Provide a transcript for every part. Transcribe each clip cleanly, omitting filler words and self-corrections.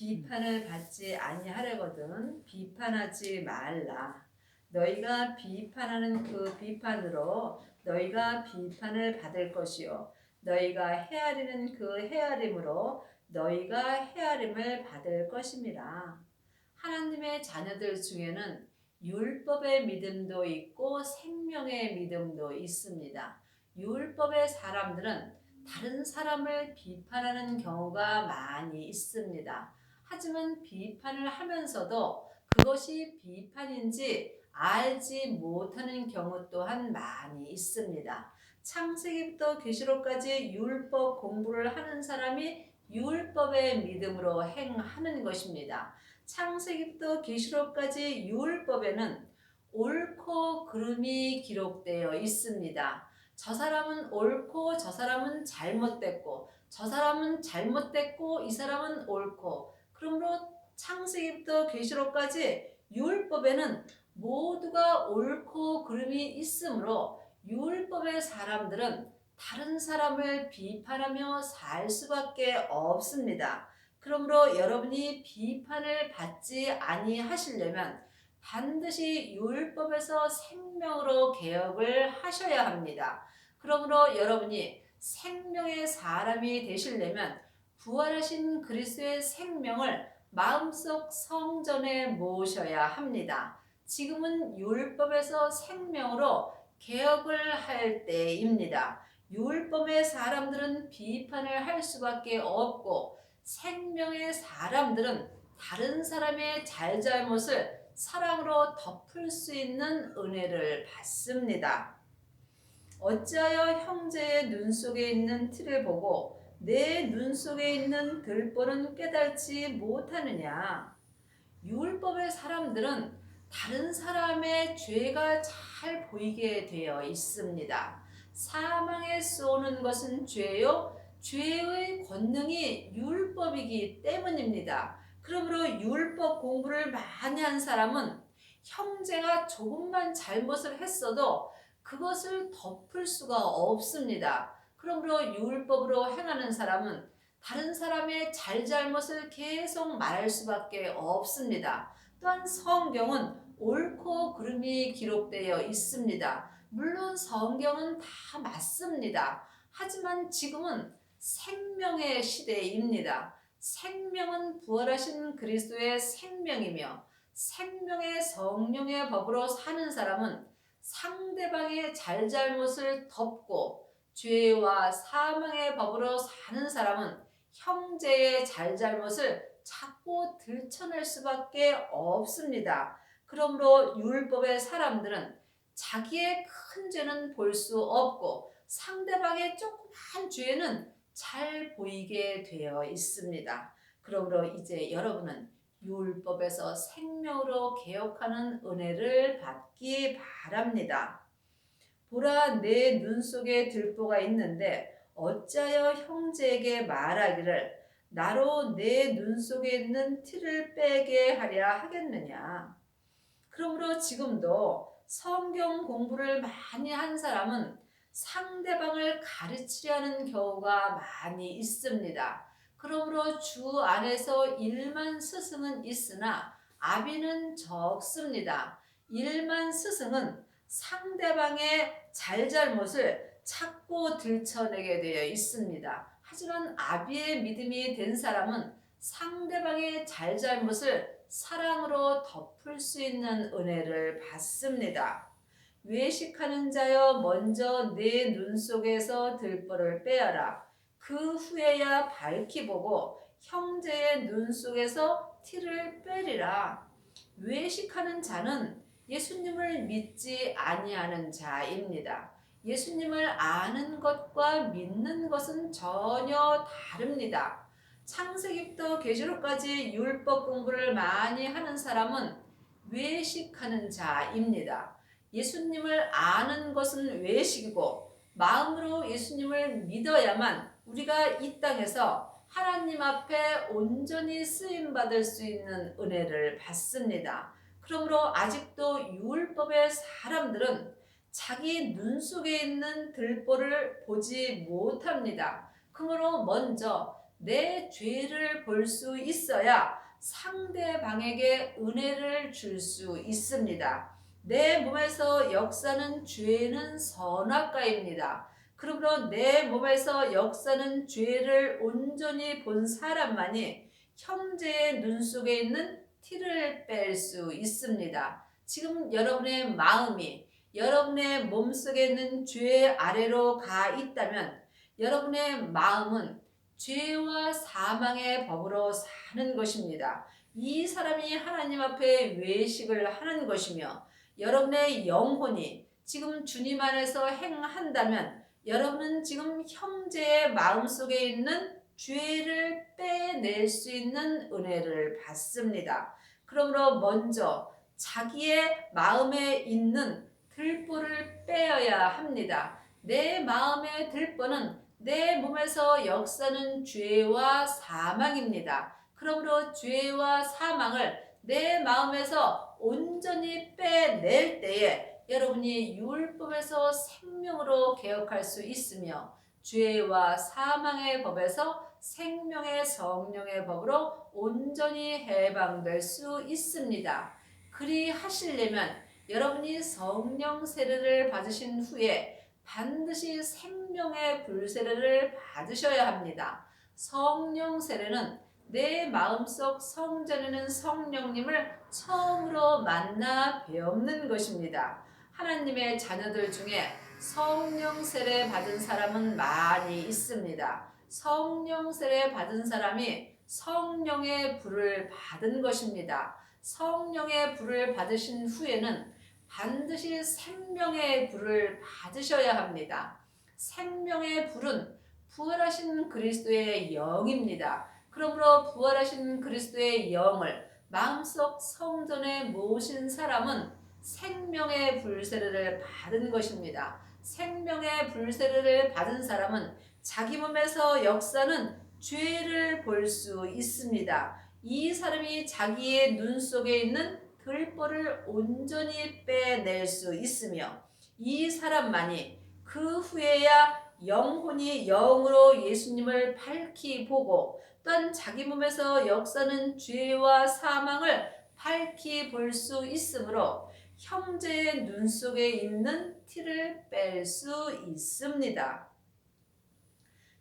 비판을 받지 아니하려거든 비판하지 말라. 너희가 비판하는 그 비판으로 너희가 비판을 받을 것이요 너희가 헤아리는 그 헤아림으로 너희가 헤아림을 받을 것임이라. 하나님의 자녀들 중에는 율법의 믿음도 있고 생명의 믿음도 있습니다. 율법의 사람들은 다른 사람을 비판하는 경우가 많이 있습니다. 하지만 비판을 하면서도 그것이 비판인지 알지 못하는 경우 또한 많이 있습니다. 창세기부터 계시록까지 율법 공부를 하는 사람이 율법의 믿음으로 행하는 것입니다. 창세기부터 계시록까지 율법에는 옳고 그름이 기록되어 있습니다. 저 사람은 옳고 저 사람은 잘못됐고 저 사람은 잘못됐고 이 사람은 옳고, 그러므로 창세기부터 계시록까지 율법에는 모두가 옳고 그름이 있으므로 율법의 사람들은 다른 사람을 비판하며 살 수밖에 없습니다. 그러므로 여러분이 비판을 받지 아니하시려면 반드시 율법에서 생명으로 개혁을 하셔야 합니다. 그러므로 여러분이 생명의 사람이 되시려면 부활하신 그리스도의 생명을 마음속 성전에 모으셔야 합니다. 지금은 율법에서 생명으로 개혁을 할 때입니다. 율법의 사람들은 비판을 할 수밖에 없고 생명의 사람들은 다른 사람의 잘잘못을 사랑으로 덮을 수 있는 은혜를 받습니다. 어찌하여 형제의 눈 속에 있는 티를 보고 내 눈 속에 있는 들보는 깨닫지 못하느냐? 율법의 사람들은 다른 사람의 죄가 잘 보이게 되어 있습니다. 사망에 쏘는 것은 죄요, 죄의 권능이 율법이기 때문입니다. 그러므로 율법 공부를 많이 한 사람은 형제가 조금만 잘못을 했어도 그것을 덮을 수가 없습니다. 그러므로 율법으로 행하는 사람은 다른 사람의 잘잘못을 계속 말할 수밖에 없습니다. 또한 성경은 옳고 그름이 기록되어 있습니다. 물론 성경은 다 맞습니다. 하지만 지금은 생명의 시대입니다. 생명은 부활하신 그리스도의 생명이며 생명의 성령의 법으로 사는 사람은 상대방의 잘잘못을 덮고 죄와 사망의 법으로 사는 사람은 형제의 잘잘못을 자꾸 들춰낼 수밖에 없습니다. 그러므로 율법의 사람들은 자기의 큰 죄는 볼 수 없고 상대방의 조그만 죄는 잘 보이게 되어 있습니다. 그러므로 이제 여러분은 율법에서 생명으로 개혁하는 은혜를 받기 바랍니다. 보라, 내 눈 속에 들보가 있는데 어찌하여 형제에게 말하기를 나로 내 눈 속에 있는 티를 빼게 하랴 하겠느냐. 그러므로 지금도 성경 공부를 많이 한 사람은 상대방을 가르치려는 경우가 많이 있습니다. 그러므로 주 안에서 일만 스승은 있으나 아비는 적습니다. 일만 스승은 상대방의 잘잘못을 찾고 들춰내게 되어 있습니다. 하지만 아비의 믿음이 된 사람은 상대방의 잘잘못을 사랑으로 덮을 수 있는 은혜를 받습니다. 외식하는 자여 먼저 내 눈 속에서 들보를 빼어라. 그 후에야 밝히 보고 형제의 눈 속에서 티를 빼리라. 외식하는 자는 예수님을 믿지 아니하는 자입니다. 예수님을 아는 것과 믿는 것은 전혀 다릅니다. 창세기부터 계시록까지 율법 공부를 많이 하는 사람은 외식하는 자입니다. 예수님을 아는 것은 외식이고 마음으로 예수님을 믿어야만 우리가 이 땅에서 하나님 앞에 온전히 쓰임받을 수 있는 은혜를 받습니다. 그러므로 아직도 율법의 사람들은 자기 눈 속에 있는 들보를 보지 못합니다. 그러므로 먼저 내 죄를 볼 수 있어야 상대방에게 은혜를 줄 수 있습니다. 내 몸에서 역사는 죄는 선악과입니다. 그러므로 내 몸에서 역사는 죄를 온전히 본 사람만이 형제의 눈 속에 있는 티를 뺄 수 있습니다. 지금 여러분의 마음이 여러분의 몸속에 있는 죄 아래로 가 있다면 여러분의 마음은 죄와 사망의 법으로 사는 것입니다. 이 사람이 하나님 앞에 외식을 하는 것이며 여러분의 영혼이 지금 주님 안에서 행한다면 여러분은 지금 형제의 마음속에 있는 죄를 빼낼 수 있는 은혜를 받습니다. 그러므로 먼저 자기의 마음에 있는 들보를 빼어야 합니다. 내 마음의 들보는 내 몸에서 역사는 죄와 사망입니다. 그러므로 죄와 사망을 내 마음에서 온전히 빼낼 때에 여러분이 율법에서 생명으로 개혁할 수 있으며 죄와 사망의 법에서 생명의 성령의 법으로 온전히 해방될 수 있습니다. 그리 하시려면 여러분이 성령 세례를 받으신 후에 반드시 생명의 불세례를 받으셔야 합니다. 성령 세례는 내 마음속 성전에는 성령님을 처음으로 만나 뵙는 것입니다. 하나님의 자녀들 중에 성령 세례 받은 사람은 많이 있습니다. 성령 세례 받은 사람이 성령의 불을 받은 것입니다. 성령의 불을 받으신 후에는 반드시 생명의 불을 받으셔야 합니다. 생명의 불은 부활하신 그리스도의 영입니다. 그러므로 부활하신 그리스도의 영을 마음속 성전에 모신 사람은 생명의 불세례를 받은 것입니다. 생명의 불세례를 받은 사람은 자기 몸에서 역사는 죄를 볼 수 있습니다. 이 사람이 자기의 눈 속에 있는 들보를 온전히 빼낼 수 있으며 이 사람만이 그 후에야 영혼이 영으로 예수님을 밝히 보고 또한 자기 몸에서 역사는 죄와 사망을 밝히 볼 수 있으므로 형제의 눈 속에 있는 티를 뺄 수 있습니다.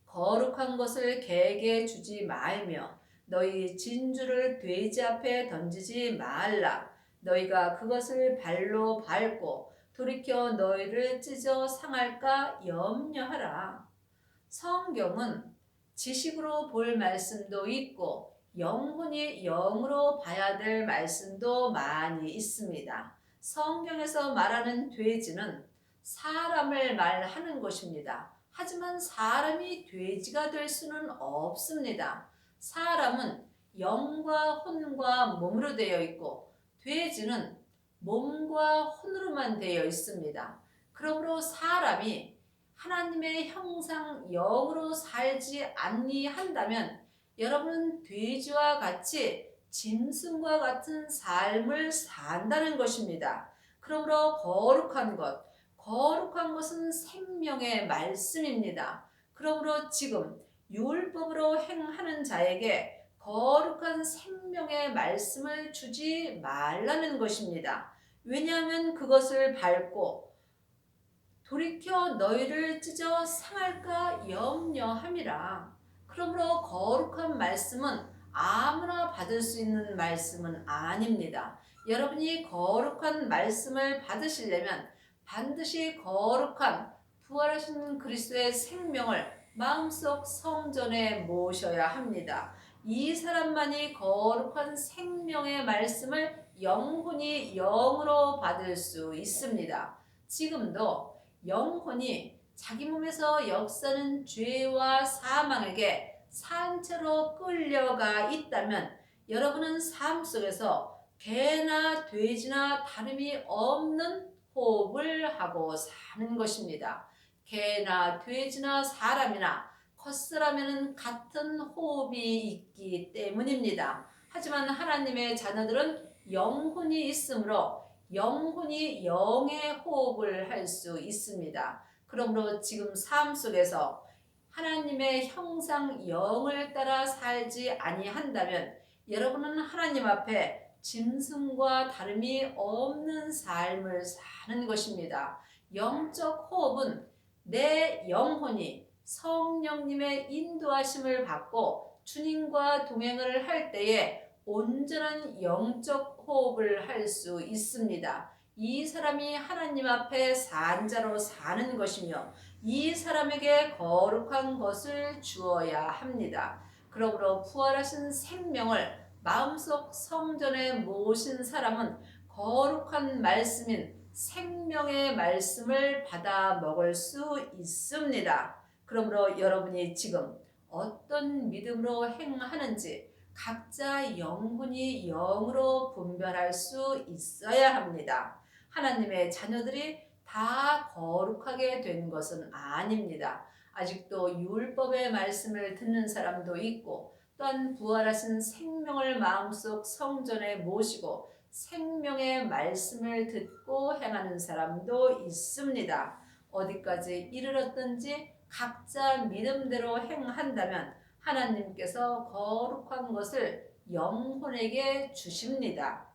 거룩한 것을 개에게 주지 말며 너희 진주를 돼지 앞에 던지지 말라. 너희가 그것을 발로 밟고 돌이켜 너희를 찢어 상할까 염려하라. 성경은 지식으로 볼 말씀도 있고 영혼이 영으로 봐야 될 말씀도 많이 있습니다. 성경에서 말하는 돼지는 사람을 말하는 것입니다. 하지만 사람이 돼지가 될 수는 없습니다. 사람은 영과 혼과 몸으로 되어 있고 돼지는 몸과 혼으로만 되어 있습니다. 그러므로 사람이 하나님의 형상 영으로 살지 아니한다면 여러분은 돼지와 같이 짐승과 같은 삶을 산다는 것입니다. 그러므로 거룩한 것은 생명의 말씀입니다. 그러므로 지금 율법으로 행하는 자에게 거룩한 생명의 말씀을 주지 말라는 것입니다. 왜냐하면 그것을 밟고 돌이켜 너희를 찢어 상할까 염려함이라. 그러므로 거룩한 말씀은 아무나 받을 수 있는 말씀은 아닙니다. 여러분이 거룩한 말씀을 받으시려면 반드시 거룩한 부활하신 그리스도의 생명을 마음속 성전에 모셔야 합니다. 이 사람만이 거룩한 생명의 말씀을 영혼이 영으로 받을 수 있습니다. 지금도 영혼이 자기 몸에서 역사는 죄와 사망에게 산채로 끌려가 있다면 여러분은 삶 속에서 개나 돼지나 다름이 없는 호흡을 하고 사는 것입니다. 개나 돼지나 사람이나 컷사람에는 같은 호흡이 있기 때문입니다. 하지만 하나님의 자녀들은 영혼이 있으므로 영혼이 영의 호흡을 할 수 있습니다. 그러므로 지금 삶 속에서 하나님의 형상 영을 따라 살지 아니한다면 여러분은 하나님 앞에 짐승과 다름이 없는 삶을 사는 것입니다. 영적 호흡은 내 영혼이 성령님의 인도하심을 받고 주님과 동행을 할 때에 온전한 영적 호흡을 할 수 있습니다. 이 사람이 하나님 앞에 산 자로 사는 것이며 이 사람에게 거룩한 것을 주어야 합니다. 그러므로 부활하신 생명을 마음속 성전에 모신 사람은 거룩한 말씀인 생명의 말씀을 받아 먹을 수 있습니다. 그러므로 여러분이 지금 어떤 믿음으로 행하는지 각자 영혼이 영으로 분별할 수 있어야 합니다. 하나님의 자녀들이 다 거룩하게 된 것은 아닙니다. 아직도 율법의 말씀을 듣는 사람도 있고 또한 부활하신 생명을 마음속 성전에 모시고 생명의 말씀을 듣고 행하는 사람도 있습니다. 어디까지 이르렀든지 각자 믿음대로 행한다면 하나님께서 거룩한 것을 영혼에게 주십니다.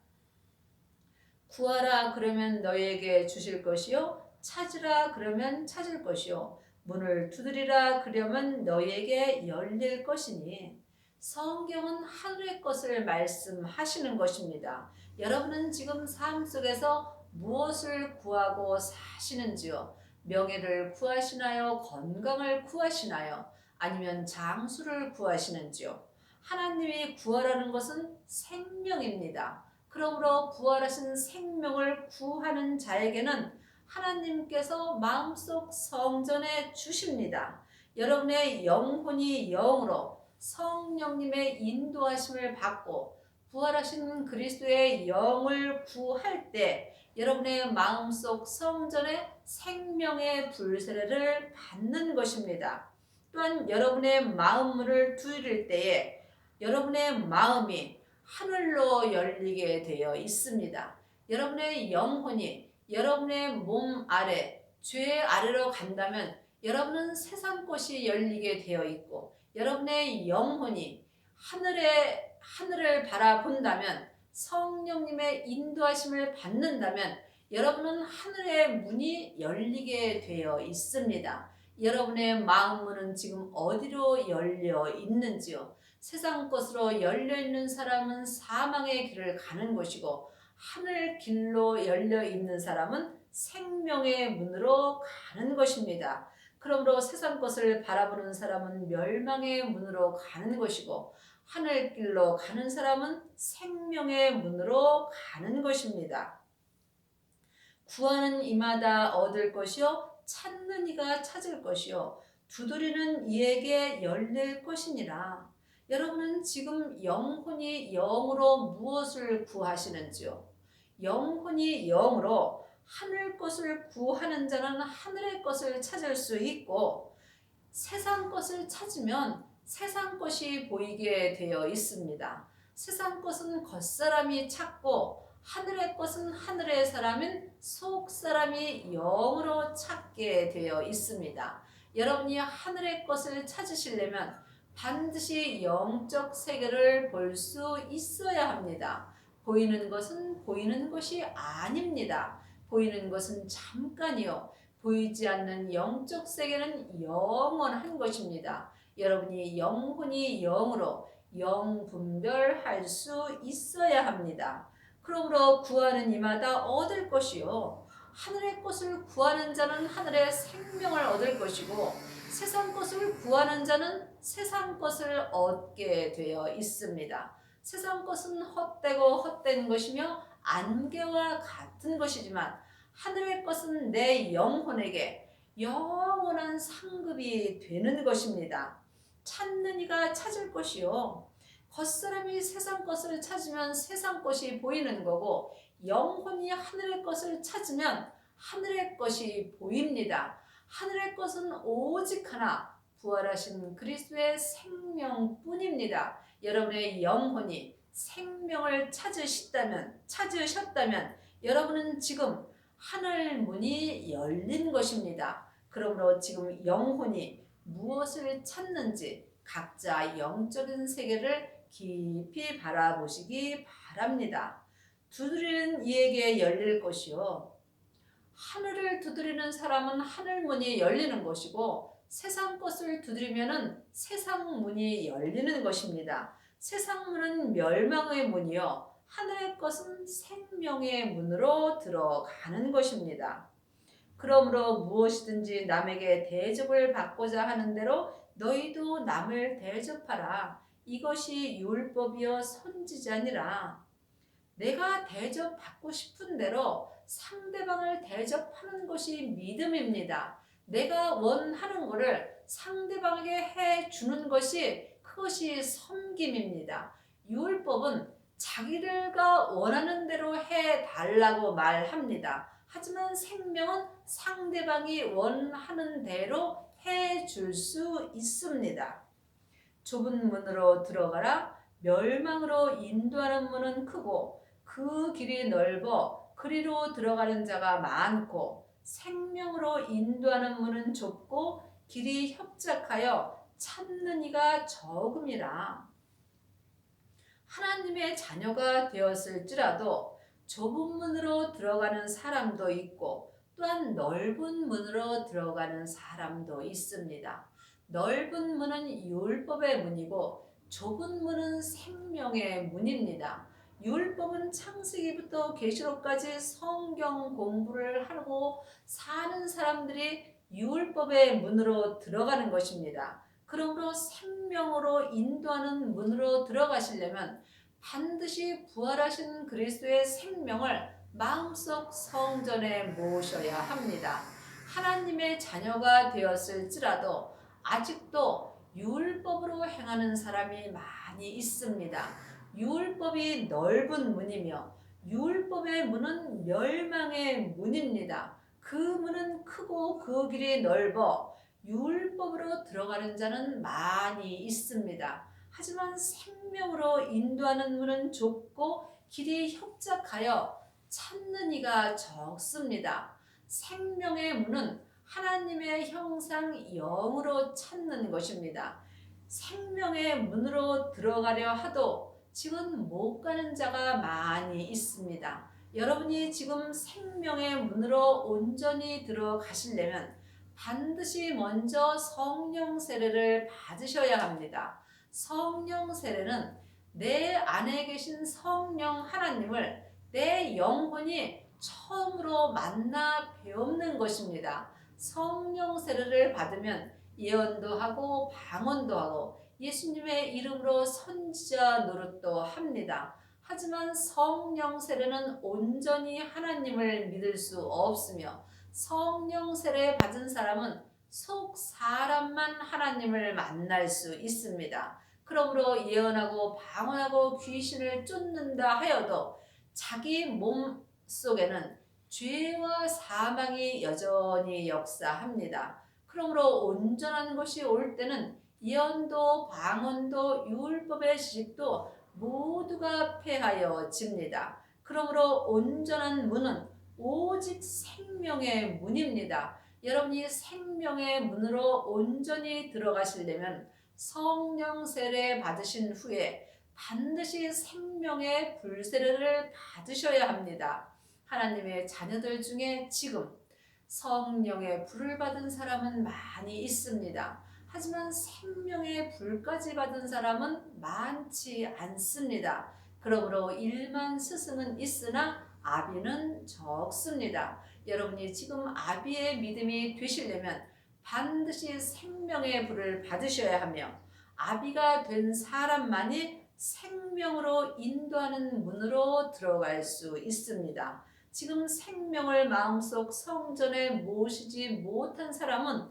구하라 그러면 너희에게 주실 것이요 찾으라 그러면 찾을 것이요 문을 두드리라 그러면 너희에게 열릴 것이니 성경은 하늘의 것을 말씀하시는 것입니다. 여러분은 지금 삶 속에서 무엇을 구하고 사시는지요? 명예를 구하시나요? 건강을 구하시나요? 아니면 장수를 구하시는지요? 하나님이 구하라는 것은 생명입니다. 그러므로 부활하신 생명을 구하는 자에게는 하나님께서 마음속 성전에 주십니다. 여러분의 영혼이 영으로 성령님의 인도하심을 받고 부활하신 그리스도의 영을 구할 때 여러분의 마음속 성전에 생명의 불세례를 받는 것입니다. 또한 여러분의 마음문을 두드릴 때에 여러분의 마음이 하늘로 열리게 되어 있습니다. 여러분의 영혼이 여러분의 몸 아래, 죄 아래로 간다면 여러분은 세상 것이 열리게 되어 있고 여러분의 영혼이 하늘을 바라본다면 성령님의 인도하심을 받는다면 여러분은 하늘의 문이 열리게 되어 있습니다. 여러분의 마음문은 지금 어디로 열려 있는지요? 세상 것으로 열려있는 사람은 사망의 길을 가는 것이고 하늘 길로 열려있는 사람은 생명의 문으로 가는 것입니다. 그러므로 세상 것을 바라보는 사람은 멸망의 문으로 가는 것이고 하늘 길로 가는 사람은 생명의 문으로 가는 것입니다. 구하는 이마다 얻을 것이요 찾는 이가 찾을 것이요 두드리는 이에게 열릴 것이니라. 여러분은 지금 영혼이 영으로 무엇을 구하시는지요? 영혼이 영으로 하늘 것을 구하는 자는 하늘의 것을 찾을 수 있고 세상 것을 찾으면 세상 것이 보이게 되어 있습니다. 세상 것은 겉사람이 찾고 하늘의 것은 하늘의 사람인 속사람이 영으로 찾게 되어 있습니다. 여러분이 하늘의 것을 찾으시려면 반드시 영적 세계를 볼 수 있어야 합니다. 보이는 것은 보이는 것이 아닙니다. 보이는 것은 잠깐이요. 보이지 않는 영적 세계는 영원한 것입니다. 여러분이 영혼이 영으로 영분별할 수 있어야 합니다. 그러므로 구하는 이마다 얻을 것이요 하늘의 것을 구하는 자는 하늘의 생명을 얻을 것이고 세상 것을 구하는 자는 세상 것을 얻게 되어 있습니다. 세상 것은 헛되고 헛된 것이며 안개와 같은 것이지만 하늘의 것은 내 영혼에게 영원한 상급이 되는 것입니다. 찾는 이가 찾을 것이요 겉사람이 세상 것을 찾으면 세상 것이 보이는 거고 영혼이 하늘의 것을 찾으면 하늘의 것이 보입니다. 하늘의 것은 오직 하나 부활하신 그리스도의 생명뿐입니다. 여러분의 영혼이 생명을 찾으셨다면 여러분은 지금 하늘 문이 열린 것입니다. 그러므로 지금 영혼이 무엇을 찾는지 각자 영적인 세계를 깊이 바라보시기 바랍니다. 두드리는 이에게 열릴 것이요. 하늘을 두드리는 사람은 하늘 문이 열리는 것이고 세상 것을 두드리면은 세상 문이 열리는 것입니다. 세상 문은 멸망의 문이요. 하늘의 것은 생명의 문으로 들어가는 것입니다. 그러므로 무엇이든지 남에게 대접을 받고자 하는 대로 너희도 남을 대접하라. 이것이 율법이요 선지자니라. 내가 대접받고 싶은 대로 상대방을 대접하는 것이 믿음입니다. 내가 원하는 것을 상대방에게 해주는 것이 그것이 섬김입니다. 율법은 자기들과 원하는 대로 해달라고 말합니다. 하지만 생명은 상대방이 원하는 대로 해줄 수 있습니다. 좁은 문으로 들어가라. 멸망으로 인도하는 문은 크고 그 길이 넓어 그리로 들어가는 자가 많고 생명으로 인도하는 문은 좁고 길이 협착하여 찾는 이가 적음이라. 하나님의 자녀가 되었을지라도 좁은 문으로 들어가는 사람도 있고 또한 넓은 문으로 들어가는 사람도 있습니다. 넓은 문은 율법의 문이고 좁은 문은 생명의 문입니다. 율법은 창세기부터 계시록까지 성경 공부를 하고 사는 사람들이 율법의 문으로 들어가는 것입니다. 그러므로 생명으로 인도하는 문으로 들어가시려면 반드시 부활하신 그리스도의 생명을 마음속 성전에 모셔야 합니다. 하나님의 자녀가 되었을지라도 아직도 율법으로 행하는 사람이 많이 있습니다. 율법이 넓은 문이며 율법의 문은 멸망의 문입니다. 그 문은 크고 그 길이 넓어 율법으로 들어가는 자는 많이 있습니다. 하지만 생명으로 인도하는 문은 좁고 길이 협착하여 찾는 이가 적습니다. 생명의 문은 하나님의 형상 영으로 찾는 것입니다. 생명의 문으로 들어가려 하도 지금 못 가는 자가 많이 있습니다. 여러분이 지금 생명의 문으로 온전히 들어가시려면 반드시 먼저 성령 세례를 받으셔야 합니다. 성령 세례는 내 안에 계신 성령 하나님을 내 영혼이 처음으로 만나 배우는 것입니다. 성령 세례를 받으면 예언도 하고 방언도 하고 예수님의 이름으로 선지자 노릇도 합니다. 하지만 성령 세례는 온전히 하나님을 믿을 수 없으며 성령 세례 받은 사람은 속 사람만 하나님을 만날 수 있습니다. 그러므로 예언하고 방언하고 귀신을 쫓는다 하여도 자기 몸 속에는 죄와 사망이 여전히 역사합니다. 그러므로 온전한 것이 올 때는 예언도 방언도 율법의 지식도 모두가 폐하여집니다. 그러므로 온전한 문은 오직 생명의 문입니다. 여러분이 생명의 문으로 온전히 들어가시려면 성령 세례 받으신 후에 반드시 생명의 불세례를 받으셔야 합니다. 하나님의 자녀들 중에 지금 성령의 불을 받은 사람은 많이 있습니다. 하지만 생명의 불까지 받은 사람은 많지 않습니다. 그러므로 일만 스승은 있으나 아비는 적습니다. 여러분이 지금 아비의 믿음이 되시려면 반드시 생명의 불을 받으셔야 하며 아비가 된 사람만이 생명으로 인도하는 문으로 들어갈 수 있습니다. 지금 생명을 마음속 성전에 모시지 못한 사람은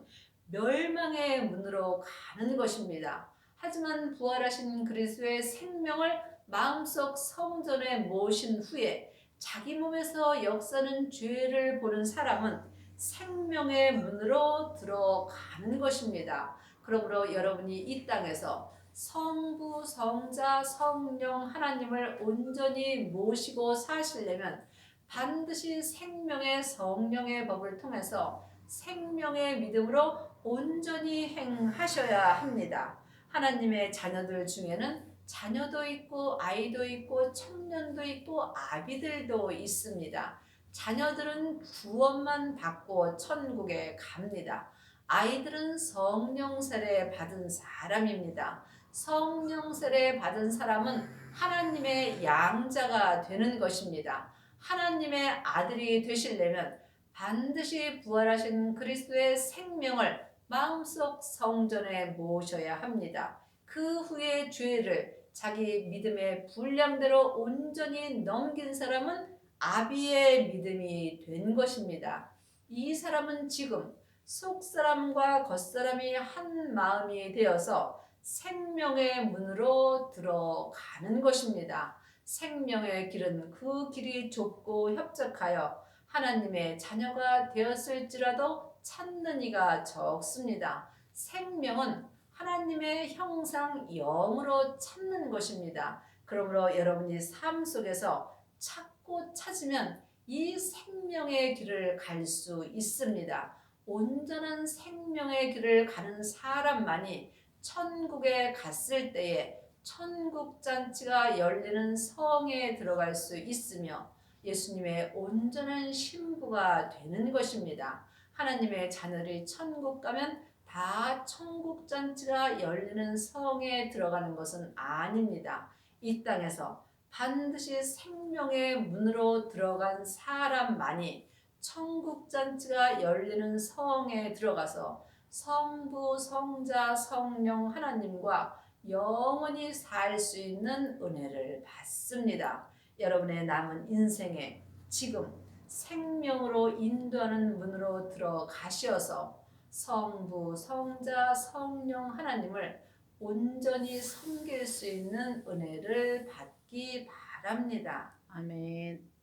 멸망의 문으로 가는 것입니다. 하지만 부활하신 그리스도의 생명을 마음속 성전에 모신 후에 자기 몸에서 역사는 죄를 보는 사람은 생명의 문으로 들어가는 것입니다. 그러므로 여러분이 이 땅에서 성부, 성자, 성령 하나님을 온전히 모시고 사시려면 반드시 생명의 성령의 법을 통해서 생명의 믿음으로 온전히 행하셔야 합니다. 하나님의 자녀들 중에는 자녀도 있고 아이도 있고 청년도 있고 아비들도 있습니다. 자녀들은 구원만 받고 천국에 갑니다. 아이들은 성령 세례 받은 사람입니다. 성령 세례 받은 사람은 하나님의 양자가 되는 것입니다. 하나님의 아들이 되시려면 반드시 부활하신 그리스도의 생명을 마음속 성전에 모셔야 합니다. 그 후에 죄를 자기 믿음의 분량대로 온전히 넘긴 사람은 아비의 믿음이 된 것입니다. 이 사람은 지금 속사람과 겉사람이 한 마음이 되어서 생명의 문으로 들어가는 것입니다. 생명의 길은 그 길이 좁고 협착하여 하나님의 자녀가 되었을지라도 찾는 이가 적습니다. 생명은 하나님의 형상 영으로 찾는 것입니다. 그러므로 여러분이 삶 속에서 찾고 찾으면 이 생명의 길을 갈 수 있습니다. 온전한 생명의 길을 가는 사람만이 천국에 갔을 때에 천국 잔치가 열리는 성에 들어갈 수 있으며 예수님의 온전한 신부가 되는 것입니다. 하나님의 자녀들이 천국 가면 다 천국 잔치가 열리는 성에 들어가는 것은 아닙니다. 이 땅에서 반드시 생명의 문으로 들어간 사람만이 천국 잔치가 열리는 성에 들어가서 성부, 성자, 성령 하나님과 영원히 살 수 있는 은혜를 받습니다. 여러분의 남은 인생에 지금 생명으로 인도하는 문으로 들어가셔서 성부, 성자, 성령 하나님을 온전히 섬길 수 있는 은혜를 받기 바랍니다. 아멘.